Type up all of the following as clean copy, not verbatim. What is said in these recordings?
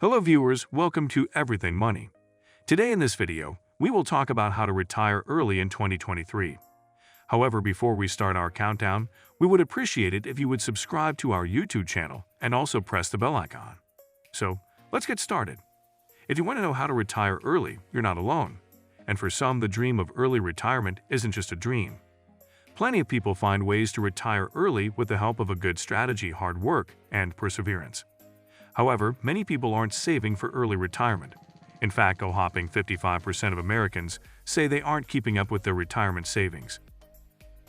Hello viewers, welcome to Everything Money. Today in this video, we will talk about how to retire early in 2023. However, before we start our countdown, we would appreciate it if you would subscribe to our YouTube channel and also press the bell icon. So, let's get started. If you want to know how to retire early, you're not alone. And for some, the dream of early retirement isn't just a dream. Plenty of people find ways to retire early with the help of a good strategy, hard work, and perseverance. However, many people aren't saving for early retirement. In fact, a whopping 55% of Americans say they aren't keeping up with their retirement savings.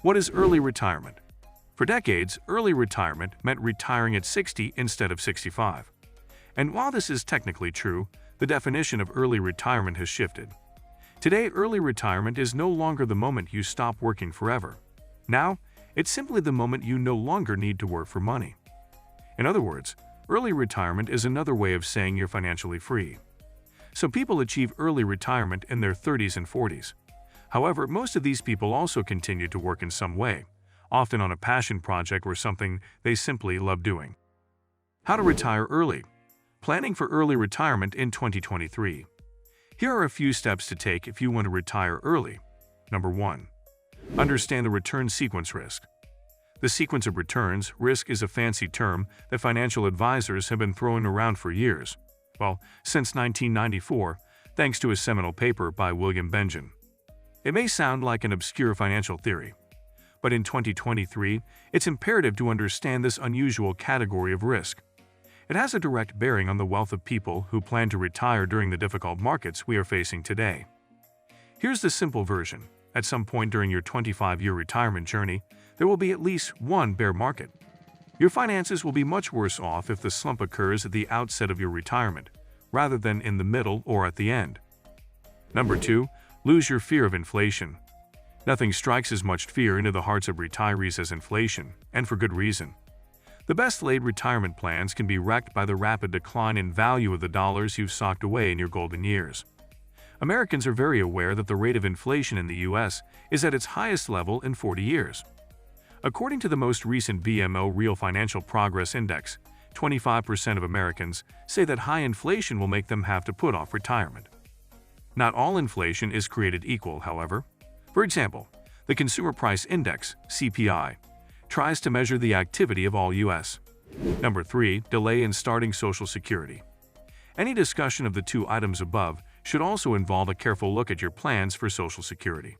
What is early retirement? For decades, early retirement meant retiring at 60 instead of 65. And while this is technically true, the definition of early retirement has shifted. Today, early retirement is no longer the moment you stop working forever. Now, it's simply the moment you no longer need to work for money. In other words, early retirement is another way of saying you're financially free. Some people achieve early retirement in their 30s and 40s. However, most of these people also continue to work in some way, often on a passion project or something they simply love doing. How to retire early? Planning for early retirement in 2023. Here are a few steps to take if you want to retire early. Number 1. Understand the return sequence risk. The sequence of returns risk is a fancy term that financial advisors have been throwing around for years. Well, since 1994, thanks to a seminal paper by William Bengen. It may sound like an obscure financial theory, but in 2023, it's imperative to understand this unusual category of risk. It has a direct bearing on the wealth of people who plan to retire during the difficult markets we are facing today. Here's the simple version. At some point during your 25-year retirement journey, there will be at least one bear market. Your finances will be much worse off if the slump occurs at the outset of your retirement, rather than in the middle or at the end. Number 2. Lose your fear of inflation. Nothing strikes as much fear into the hearts of retirees as inflation, and for good reason. The best-laid retirement plans can be wrecked by the rapid decline in value of the dollars you've socked away in your golden years. Americans are very aware that the rate of inflation in the U.S. is at its highest level in 40 years. According to the most recent BMO Real Financial Progress Index, 25% of Americans say that high inflation will make them have to put off retirement. Not all inflation is created equal, however. For example, the Consumer Price Index, CPI, tries to measure the activity of all U.S. Number 3. Delay in starting Social Security. Any discussion of the two items above should also involve a careful look at your plans for Social Security.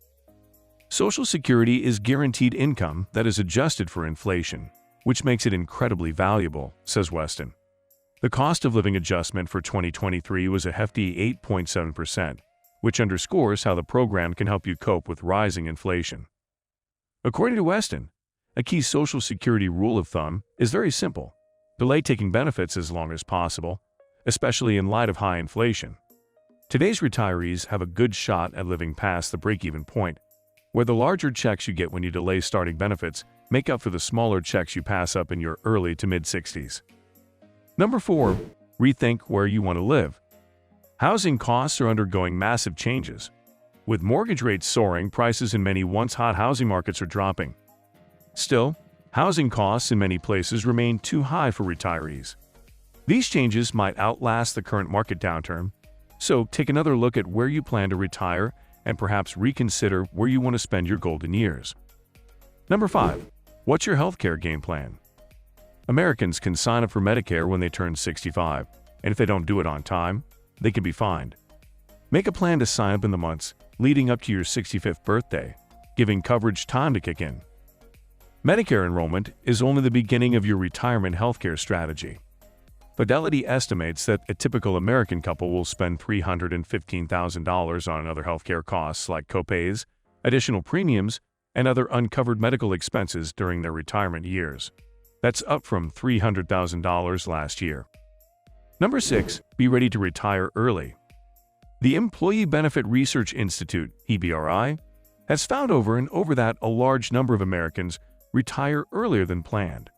Social Security is guaranteed income that is adjusted for inflation, which makes it incredibly valuable, says Weston. The cost of living adjustment for 2023 was a hefty 8.7%, which underscores how the program can help you cope with rising inflation. According to Weston, a key Social Security rule of thumb is very simple. Delay taking benefits as long as possible, especially in light of high inflation. Today's retirees have a good shot at living past the break-even point, where the larger checks you get when you delay starting benefits make up for the smaller checks you pass up in your early to mid-60s. Number 4. Rethink where you want to live. Housing costs are undergoing massive changes. With mortgage rates soaring, prices in many once hot housing markets are dropping. Still, housing costs in many places remain too high for retirees. These changes might outlast the current market downturn, so take another look at where you plan to retire and perhaps reconsider where you want to spend your golden years. Number 5. What's your healthcare game plan? Americans can sign up for Medicare when they turn 65, and if they don't do it on time, they can be fined. Make a plan to sign up in the months leading up to your 65th birthday, giving coverage time to kick in. Medicare enrollment is only the beginning of your retirement healthcare strategy. Fidelity estimates that a typical American couple will spend $315,000 on other healthcare costs like copays, additional premiums, and other uncovered medical expenses during their retirement years. That's up from $300,000 last year. Number 6. Be ready to retire early. The Employee Benefit Research Institute, EBRI, has found that a large number of Americans retire earlier than planned.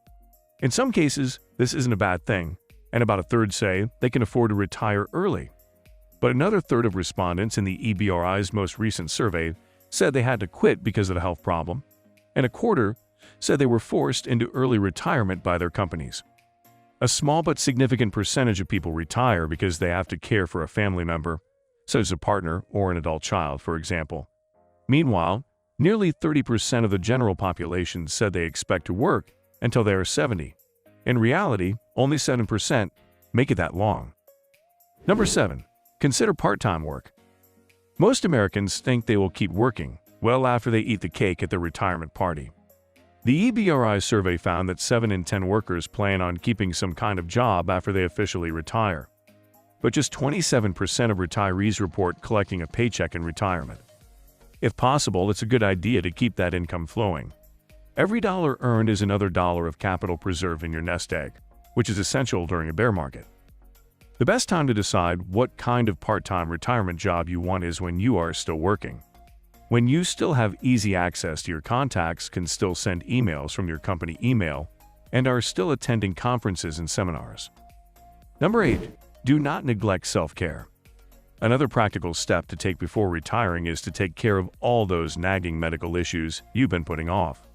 In some cases, this isn't a bad thing, and about a third say they can afford to retire early. But another third of respondents in the EBRI's most recent survey said they had to quit because of a health problem, and a quarter said they were forced into early retirement by their companies. A small but significant percentage of people retire because they have to care for a family member, such as a partner or an adult child, for example. Meanwhile, nearly 30% of the general population said they expect to work until they are 70. In reality, only 7% make it that long. Number 7. Consider part-time work. Most Americans think they will keep working well after they eat the cake at their retirement party. The EBRI survey found that 7 in 10 workers plan on keeping some kind of job after they officially retire. But just 27% of retirees report collecting a paycheck in retirement. If possible, it's a good idea to keep that income flowing. Every dollar earned is another dollar of capital preserved in your nest egg, which is essential during a bear market. The best time to decide what kind of part-time retirement job you want is when you are still working. When you still have easy access to your contacts, can still send emails from your company email, and are still attending conferences and seminars. Number 8. Do not neglect self-care. Another practical step to take before retiring is to take care of all those nagging medical issues you've been putting off.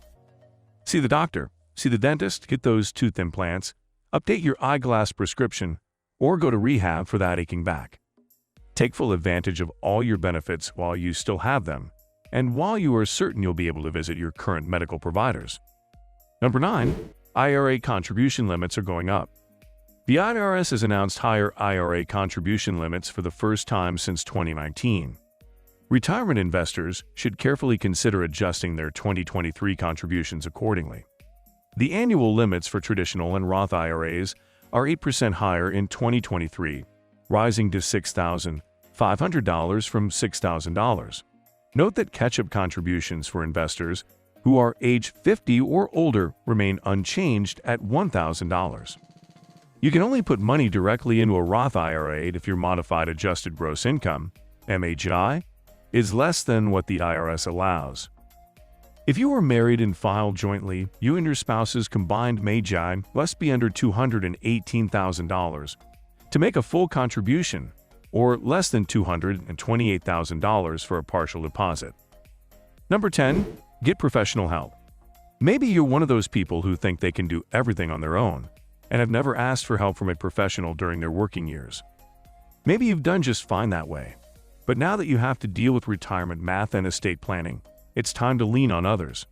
See the doctor, see the dentist, get those tooth implants, update your eyeglass prescription, or go to rehab for that aching back. Take full advantage of all your benefits while you still have them, and while you are certain you'll be able to visit your current medical providers. Number 9. IRA contribution limits are going up. The IRS has announced higher IRA contribution limits for the first time since 2019. Retirement investors should carefully consider adjusting their 2023 contributions accordingly. The annual limits for traditional and Roth IRAs are 8% higher in 2023, rising to $6,500 from $6,000. Note that catch-up contributions for investors who are age 50 or older remain unchanged at $1,000. You can only put money directly into a Roth IRA if your modified adjusted gross income, MAGI, is less than what the IRS allows. If you are married and filed jointly, you and your spouse's combined MAGI must be under $218,000 to make a full contribution, or less than $228,000 for a partial deposit. Number 10. Get professional help. Maybe you're one of those people who think they can do everything on their own and have never asked for help from a professional during their working years. Maybe you've done just fine that way, but now that you have to deal with retirement math and estate planning, it's time to lean on others.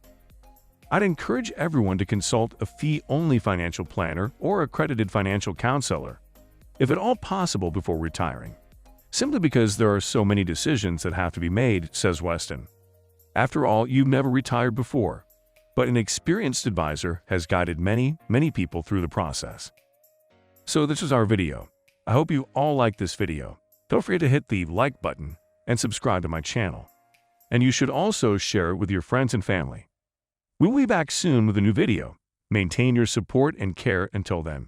I'd encourage everyone to consult a fee-only financial planner or accredited financial counselor, if at all possible, before retiring. Simply because there are so many decisions that have to be made, says Weston. After all, you've never retired before, but an experienced advisor has guided many people through the process. So this is our video. I hope you all liked this video. Don't forget to hit the like button and subscribe to my channel. And you should also share it with your friends and family. We'll be back soon with a new video. Maintain your support and care until then.